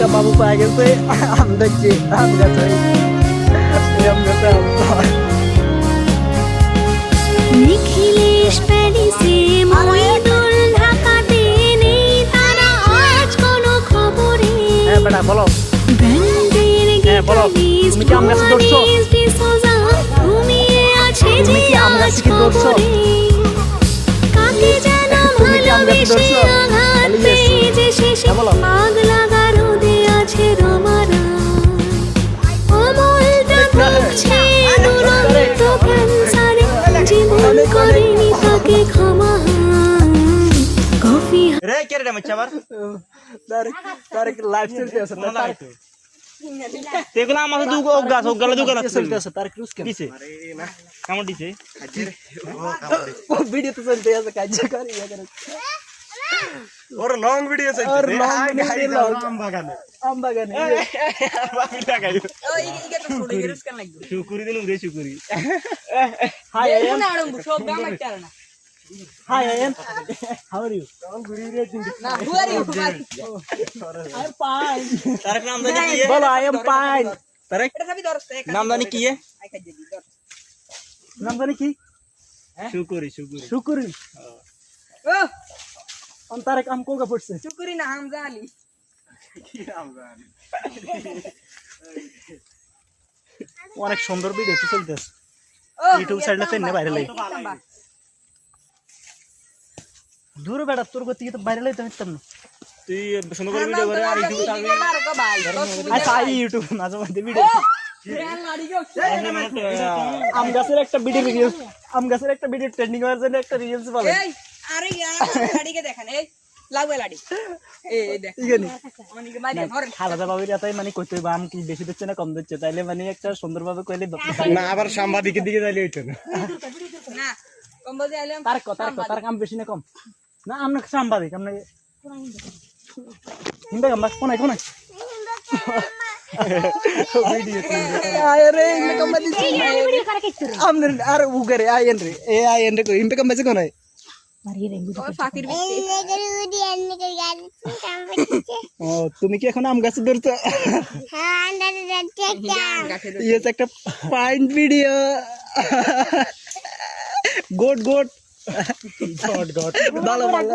একটা বাবু পায়ে গেছে আম দেখছি আম গাছে আম গাছে নিখিলেশ প্যারিসে মইদুল ঢাকাতে নেই তারা আজ কোনো খবরে হ্যাঁ বেটা বলো ব্র্যান্ডের হ্যাঁ, বলো। তুমি কি আম গাছে ধরছো? ঘুমিয়ে আছে তুমি যে কি আম গাছে আজ কি ধরছো? খবরে কাকে যেন তুমি কি আম গাছে ভালোবেসে ধরছো? আঘাত বলো, yes. পেয়ে যে শেষে হ্যাঁ, বলো। আগ লাগা রোদে আছে রমারা অমলটা ভুগছে দুরন্ত ক্যান্সারে জীবন করেনি তাকে ক্ষমা কফি রে কে রে মাছ আবার তার লাইফ চলতে আছে মনে লাগে তো তেগুলা আমার দু গাছ ওগালা দু গাছ চলতে আছে তার ক্রুজ কেন দিছে কেমন দিছে ও ভিডিও তো চলতে আছে কাজ করে ইয়া করে ওর লং ভিডিও চাইছে ওর long video আম বাগানে আম বাগানে আমি টাকাই ওই ইগে তো ছড়ে গেরস কেন লাগবে শুকুরি দিলুম রে শুকুরি হাই দেখুন আয়ান আড়ম সব গাম আইতার না hi Ayan how are you না হুয়ারি হুয়ারি আই এম ফাইন তারক নাম জানি কি বলো আই এম ফাইন তারক এটা সবই দরস্তে নাম জানি কি আই খাই দিবি দর নাম জানি কি শুকুরি শুকুরি শুকুরি ও অন তারেক আম কোগা পড়ছে চুকুরি না হামজা আলী অনেক সুন্দর ভিডিও তো চলতেছে ও ইউটিউব সাইডে তেনে ভাইরাল হই দূর বেড়া তোর গতি তো ভাইরাল হইতে হইতাম না তুই সুন্দর করে ভিডিও করে আর ইউটিউবে ছাড়বি ভাই আচ্ছা আই ইউটিউব মাঝে মাঝে ভিডিও আম গাছের একটা ভিডিও ট্রেন্ডিং হওয়ার জন্য একটা রিলস বলে এই আরে ইয়া লাড়িকে দেখেন এই লাগবে লাড়ি এই দেখ ইগানি অনেকে মাইরে ধরেন খালাদা বাবির এতই মানে কইতে হইবা আম কি বেশি দিচ্ছে না কম দিচ্ছে তাইলে মানে একটা সুন্দরভাবে কইলে না আবার সাংবাদিকের দিকে যাইলে হইতো না না কম্বল আইলাম তার কাম বেশি না কম না আমরা সাংবাদিক আমরা হিন্দা গাম্বা কোনাই আরে ইন্দা গাম্বা দিছি আমনে আর উগারে আইন রে এ আইন রে কই ইন্দা গাম্বা যে কোনাই ও ফাকির বিতে ও তুমি কি এখন আম গাছ ধরছো ইয়েস একটা ফাইন ভিডিও গুড ভালো ভালো